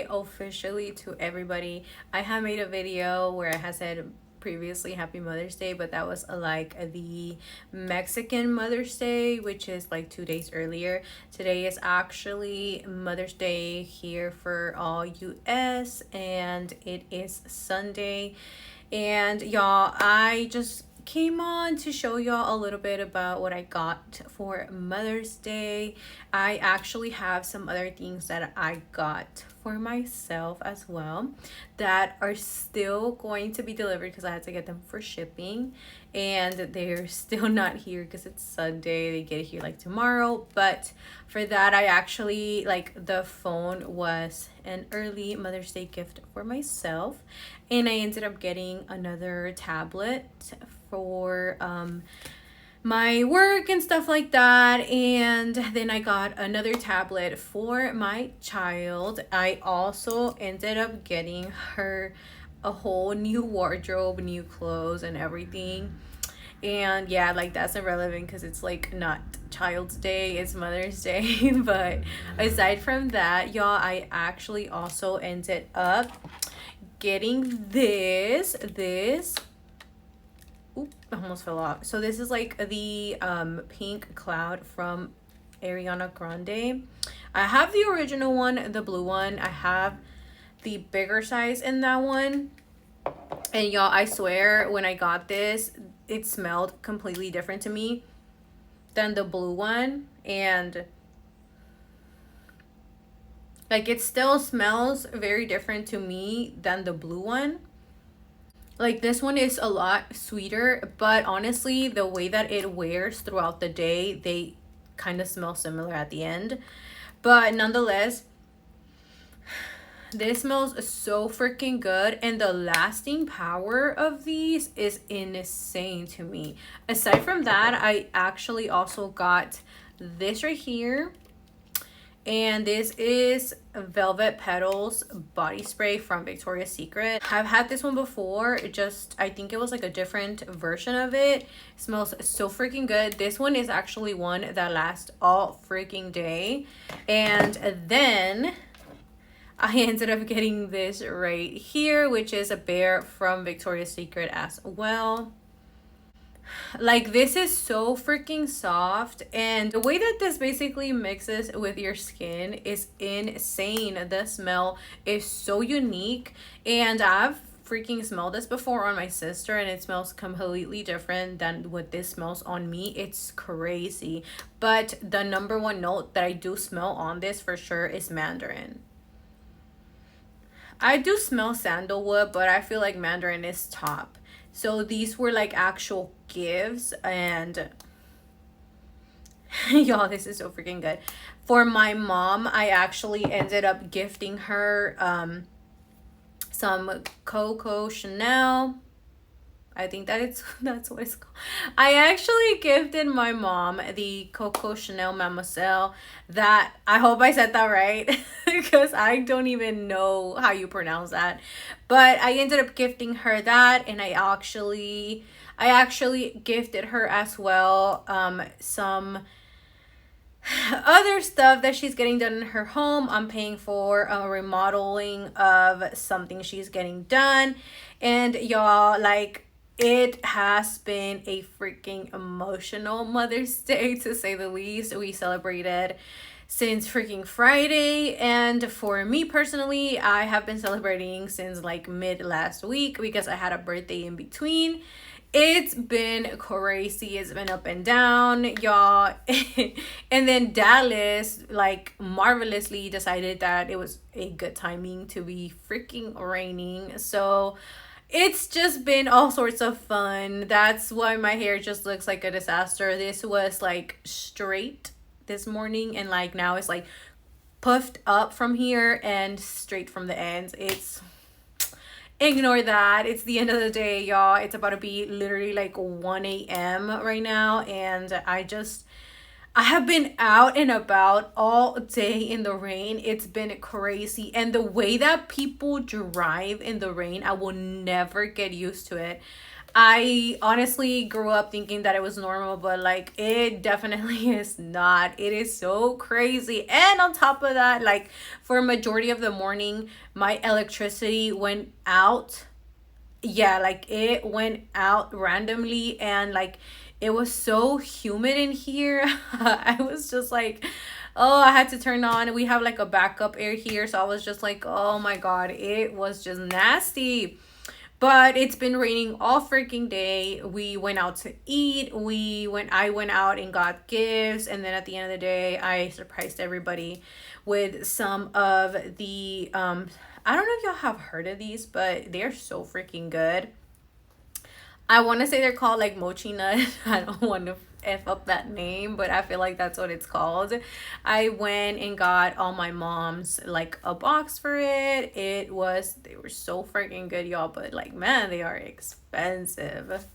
say officially to everybody, I have made a video where I had said previously Happy Mother's Day, but that was like the Mexican Mother's Day, which is like 2 days earlier. Today is actually Mother's Day here for all US, and it is Sunday. And y'all, I just came on to show y'all a little bit about what I got for Mother's Day. I actually have some other things that I got for myself as well that are still going to be delivered because I had to get them for shipping, and they're still not here because it's Sunday. They get here like tomorrow, but for that I actually like the phone was an early Mother's Day gift for myself, and I ended up getting another tablet for my work and stuff like that. And then I got another tablet for my child. I also ended up getting her a whole new wardrobe, new clothes and everything. And yeah, like that's irrelevant because it's like not Child's Day, it's Mother's Day. But aside from that, y'all, I actually also ended up getting this. Oop, I almost fell off. So this is like the pink cloud from Ariana Grande. I have the original one, the blue one. I have the bigger size in that one. And y'all, I swear when I got this, it smelled completely different to me than the blue one. And like it still smells very different to me than the blue one. Like this one is a lot sweeter, but honestly, the way that it wears throughout the day, they kind of smell similar at the end. But nonetheless, this smells so freaking good, and the lasting power of these is insane to me. Aside from that, I actually also got this right here. And this is Velvet Petals body spray from Victoria's Secret. I've had this one before. I think it was like a different version of it. It smells so freaking good. This one is actually one that lasts all freaking day. And then I ended up getting this right here, which is a bear from Victoria's Secret as well. Like this is so freaking soft, and the way that this basically mixes with your skin is insane. The smell is so unique, and I've freaking smelled this before on my sister and it smells completely different than what this smells on me. It's crazy. But the number one note that I do smell on this for sure is mandarin. I do smell sandalwood, but I feel like mandarin is top. So these were like actual gifts, and y'all, this is so freaking good. For my mom, I actually ended up gifting her some Coco Chanel. I think that's what it's called. I actually gifted my mom the Coco Chanel Mademoiselle. That, I hope I said that right because I don't even know how you pronounce that. But I ended up gifting her that, and I actually gifted her as well some other stuff that she's getting done in her home. I'm paying for a remodeling of something she's getting done. And y'all, like, it has been a freaking emotional Mother's Day, to say the least. We celebrated since freaking Friday, and for me personally, I have been celebrating since like mid last week because I had a birthday in between. It's been crazy. It's been up and down, y'all. And then Dallas, like, marvelously decided that it was a good timing to be freaking raining. So it's just been all sorts of fun. That's why my hair just looks like a disaster. This was like straight this morning, and like now it's like puffed up from here and straight from the ends. It's, ignore that. It's the end of the day, y'all. It's about to be literally like 1 a.m. right now, and I have been out and about all day in the rain. It's been crazy. And the way that people drive in the rain, I will never get used to it. I honestly grew up thinking that it was normal, but like it definitely is not. It is so crazy. And on top of that, like for a majority of the morning, my electricity went out. Yeah, like it went out randomly, and like it was so humid in here. I was just like, oh, I had to turn on. We have like a backup air here, so I was just like, oh my god, it was just nasty. But it's been raining all freaking day. We went out to eat. I went out and got gifts, and then at the end of the day, I surprised everybody with some of the I don't know if y'all have heard of these, but they're so freaking good. I want to say they're called like mochi nut. I don't want to F up that name, but I feel like that's what it's called. I went and got all my mom's like a box for it. They were so freaking good, y'all, but like, man, they are expensive.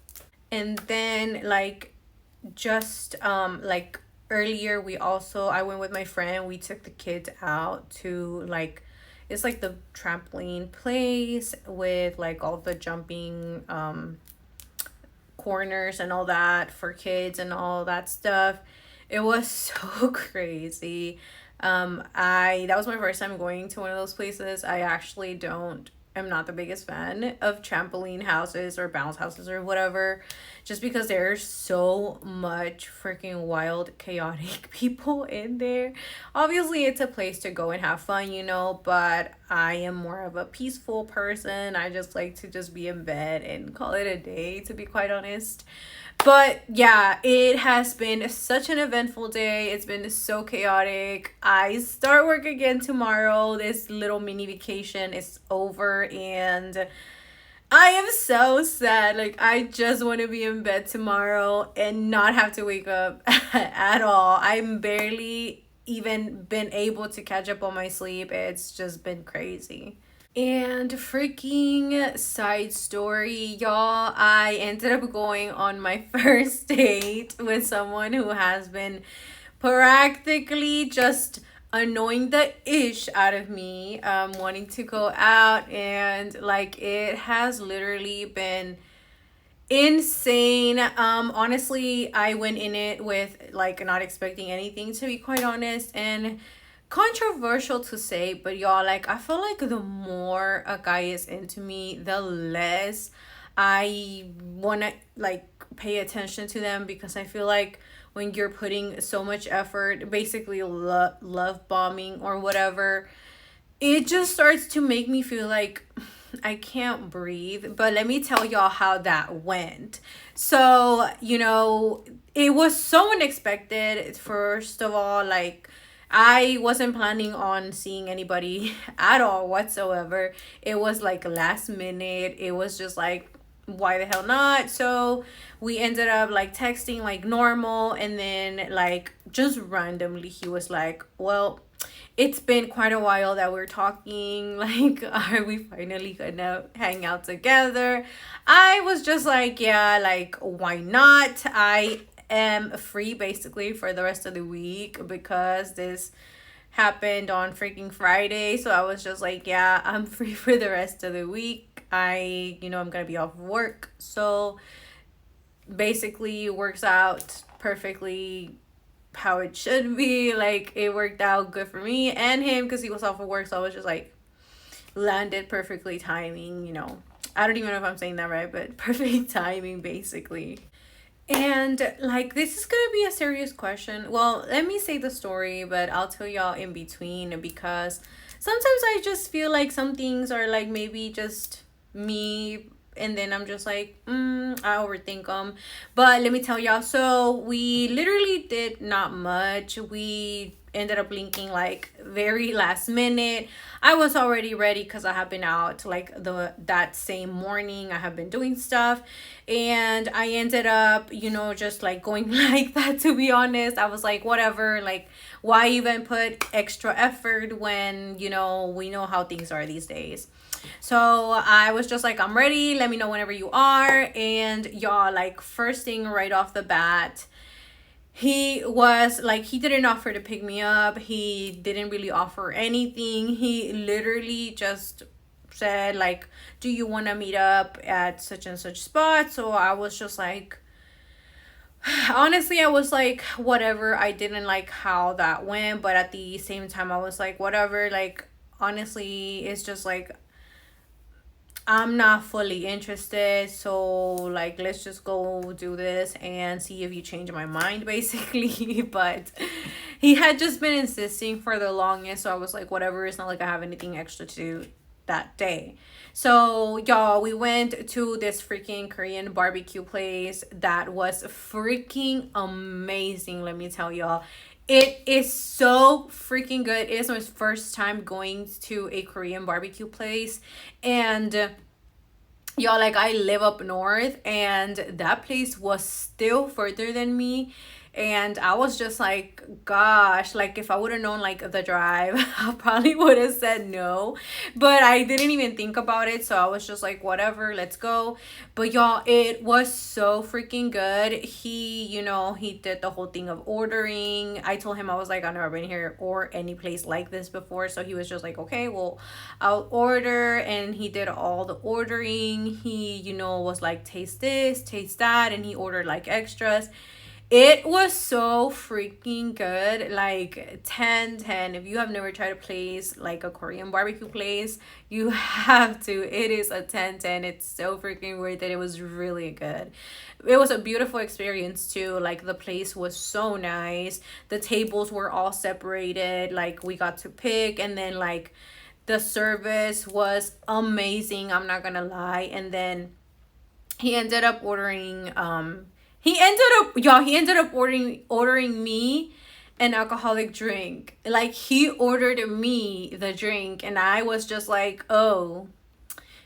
And then just like earlier, I went with my friend. We took the kids out to like, it's like the trampoline place with like all the jumping corners and all that for kids and all that stuff. It was so crazy. I That was my first time going to one of those places. I actually don't am not the biggest fan of trampoline houses or bounce houses or whatever, just because there's so much freaking wild, chaotic people in there. Obviously, it's a place to go and have fun, but I am more of a peaceful person. I just like to just be in bed and call it a day, to be quite honest. But yeah, it has been such an eventful day. It's been so chaotic. I start work again tomorrow. This little mini vacation is over, and I am so sad. Like, I just want to be in bed tomorrow and not have to wake up at all. I'm barely even been able to catch up on my sleep. It's just been crazy. And freaking side story, y'all, I ended up going on my first date with someone who has been practically just annoying the ish out of me, wanting to go out, and like it has literally been insane. Honestly, I went in it with like not expecting anything, to be quite honest, and controversial to say, but y'all, like I feel like the more a guy is into me, the less I want to like pay attention to them, because I feel like when you're putting so much effort, basically love bombing or whatever, it just starts to make me feel like I can't breathe. But let me tell y'all how that went. So, it was so unexpected. First of all, like I wasn't planning on seeing anybody at all whatsoever. It was like last minute. It was just like, why the hell not? So we ended up like texting like normal, and then like just randomly he was like, well, it's been quite a while that we're talking, like are we finally gonna hang out together? I was just like, yeah, like why not? I am free basically for the rest of the week, because this happened on freaking Friday. So I was just like, yeah, I'm free for the rest of the week. I'm gonna be off work. So basically it works out perfectly how it should be. Like it worked out good for me and him, because he was off of work. So I was just like, landed perfectly timing. I don't even know if I'm saying that right, but perfect timing basically. And like this is gonna be a serious question. Well, let me say the story, but I'll tell y'all in between, because sometimes I just feel like some things are like maybe just me, and then I'm just like, I overthink them. But let me tell y'all. So we literally did not much. We ended up linking like very last minute. I was already ready because I have been out like that same morning. I have been doing stuff, and I ended up just like going like that, to be honest. I was like, whatever, like why even put extra effort when we know how things are these days. So I was just like, I'm ready, let me know whenever you are. And y'all, like first thing right off the bat, he was like, he didn't offer to pick me up. He didn't really offer anything. He literally just said like, do you want to meet up at such and such spot? So I was just like, honestly, I was like, whatever. I didn't like how that went, but at the same time I was like, whatever. Like, honestly, it's just like, I'm not fully interested, so like, let's just go do this and see if you change my mind, basically. But he had just been insisting for the longest, so I was like, whatever. It's not like I have anything extra to do that day. So y'all, we went to this freaking Korean barbecue place that was freaking amazing, let me tell y'all. It is so freaking good. It is my first time going to a Korean barbecue place. And y'all, like, I live up north, and that place was still further than me. And I was just like, gosh, like, if I would have known like the drive, I probably would have said no. But I didn't even think about it, so I was just like, whatever, let's go. But y'all, it was so freaking good. He did the whole thing of ordering. I told him, I was like, I've never been here or any place like this before. So he was just like, okay, well, I'll order. And he did all the ordering. He, was like, taste this, taste that. And he ordered like extras. It was so freaking good. Like 10/10. If you have never tried a place like a Korean barbecue place, you have to. It is a 10/10. It's so freaking worth it. It was really good. It was a beautiful experience too. Like, the place was so nice. The tables were all separated. Like, we got to pick, and then like the service was amazing. I'm not gonna lie. And then he ended up ordering ordering me an alcoholic drink. Like, he ordered me the drink, and I was just like, oh,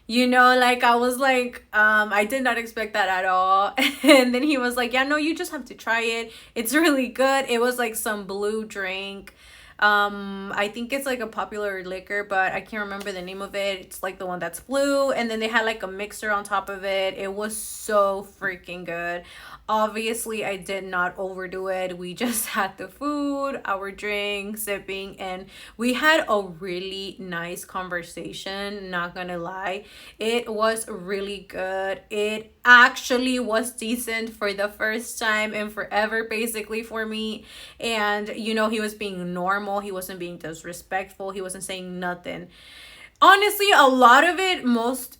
like, I was like, I did not expect that at all. And then he was like, yeah, no, you just have to try it. It's really good. It was like some blue drink. I think it's like a popular liquor, but I can't remember the name of it. It's like the one that's blue, and then they had like a mixer on top of it. It was so freaking good. Obviously, I did not overdo it. We just had the food, our drink, sipping, and we had a really nice conversation, not gonna lie. It was really good. It actually was decent for the first time and forever, basically, for me. And he was being normal. He wasn't being disrespectful. He wasn't saying nothing. Honestly, a lot of it,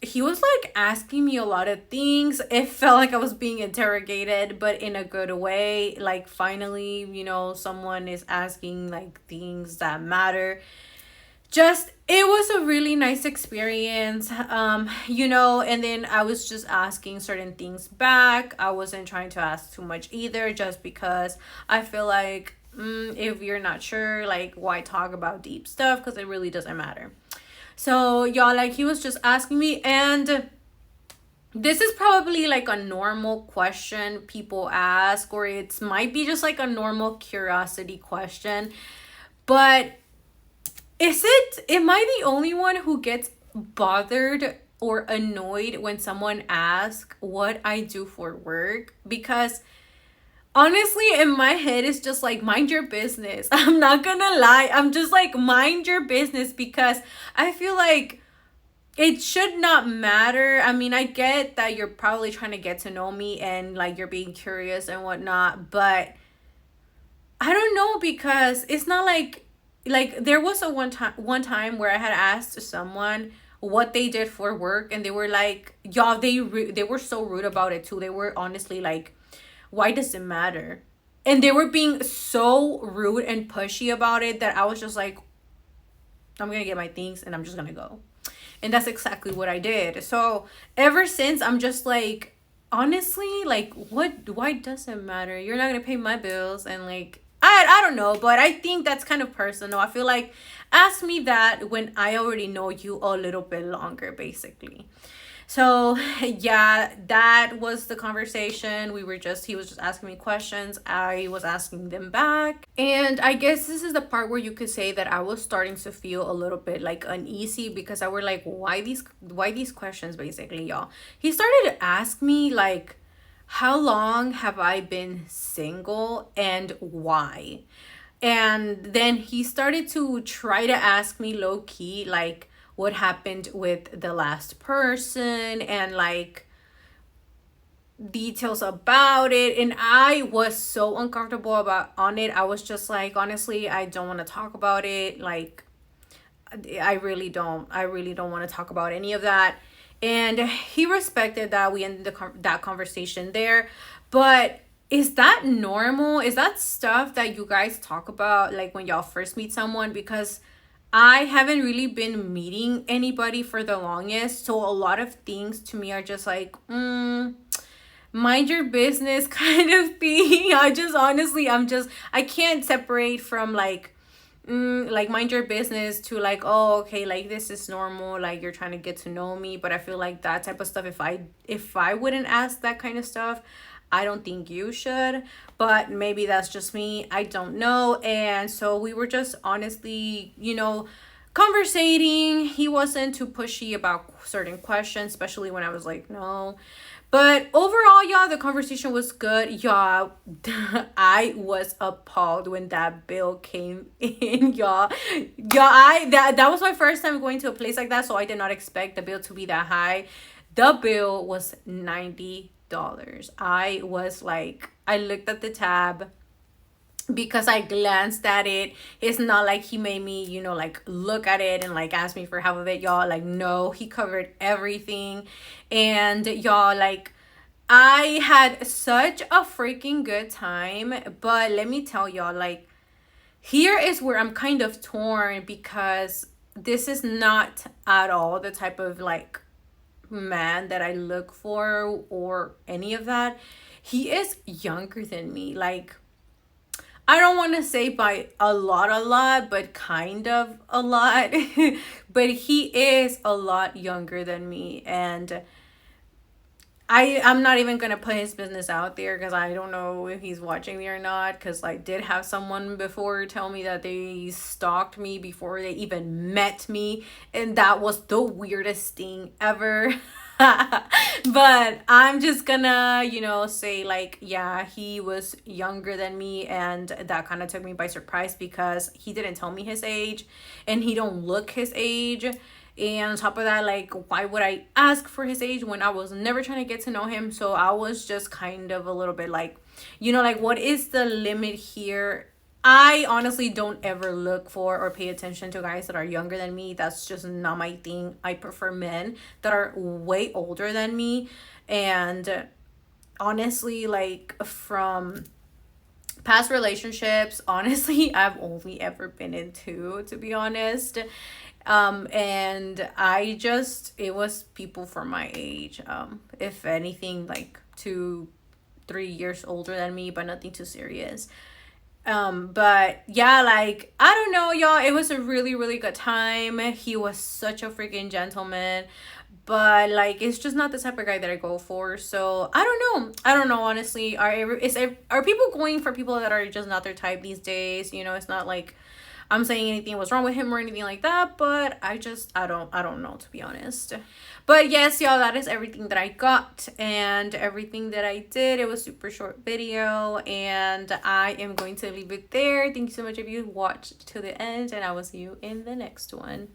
he was like asking me a lot of things. It felt like I was being interrogated, but in a good way. Like, finally, someone is asking like things that matter. Just, it was a really nice experience. And then I was just asking certain things back. I wasn't trying to ask too much either, just because I feel like, if you're not sure, like, why talk about deep stuff, because it really doesn't matter. So y'all, like, he was just asking me, and this is probably like a normal question people ask, or it might be just like a normal curiosity question. But am I the only one who gets bothered or annoyed when someone asks what I do for work? Because honestly, in my head, it's just like, mind your business. I'm not gonna lie. I'm just like, mind your business, because I feel like it should not matter. I mean, I get that you're probably trying to get to know me and like you're being curious and whatnot, but I don't know, because it's not like there was a one time where I had asked someone what they did for work, and they were like, y'all, they were so rude about it too. They were honestly like, why does it matter? And they were being so rude and pushy about it that I was just like, I'm gonna get my things and I'm just gonna go. And that's exactly what I did. So ever since, I'm just like, honestly, like, why does it matter? You're not gonna pay my bills. And like, I don't know, but I think that's kind of personal. I feel like, ask me that when I already know you a little bit longer, basically. So yeah, that was the conversation. He was just asking me questions. I was asking them back. And I guess this is the part where you could say that I was starting to feel a little bit like uneasy, because I were like, why these questions, basically, y'all. He started to ask me like, how long have I been single and why? And then he started to try to ask me low key, like, what happened with the last person and like details about it. And I was so uncomfortable about on it. I was just like, honestly, I don't want to talk about it. Like, I really don't want to talk about any of that. And he respected that. We ended that conversation there. But is that normal? Is that stuff that you guys talk about like when y'all first meet someone? Because I haven't really been meeting anybody for the longest, so a lot of things to me are just like, mind your business kind of thing. I just honestly, I can't separate from like mind your business to like, oh, okay, like this is normal, like you're trying to get to know me. But I feel like that type of stuff, if I wouldn't ask that kind of stuff, I don't think you should. But maybe that's just me, I don't know. And so we were just honestly, conversating. He wasn't too pushy about certain questions, especially when I was like, no. But overall, y'all, the conversation was good. Y'all, I was appalled when that bill came in, y'all. That was my first time going to a place like that, so I did not expect the bill to be that high. The bill was $90. I was like, I looked at the tab because I glanced at it. It's not like he made me, like look at it and like ask me for half of it, y'all. Like, no, he covered everything. And y'all, like, I had such a freaking good time. But let me tell y'all, like, here is where I'm kind of torn, because this is not at all the type of like man that I look for or any of that. He is younger than me. Like, I don't want to say by a lot, but kind of a lot. But he is a lot younger than me. And I'm not even going to put his business out there because I don't know if he's watching me or not. Because I did have someone before tell me that they stalked me before they even met me. And that was the weirdest thing ever. But I'm just gonna, say like, yeah, he was younger than me, and that kind of took me by surprise because he didn't tell me his age and he don't look his age. And on top of that, like, why would I ask for his age when I was never trying to get to know him? So I was just kind of a little bit like, like, what is the limit here? I honestly don't ever look for or pay attention to guys that are younger than me. That's just not my thing. I prefer men that are way older than me. And honestly, like, from past relationships, honestly, I've only ever been in two, to be honest. And it was people for my age. If anything, like 2-3 years older than me, but nothing too serious. But yeah, like, I don't know, y'all, it was a really, really good time. He was such a freaking gentleman, but like, it's just not the type of guy that I go for. So I don't know, honestly. Are people going for people that are just not their type these days? It's not like I'm saying anything was wrong with him or anything like that, but I don't know, to be honest. But yes, y'all, that is everything that I got and everything that I did. It was super short video, and I am going to leave it there. Thank you so much if you watched to the end, and I will see you in the next one.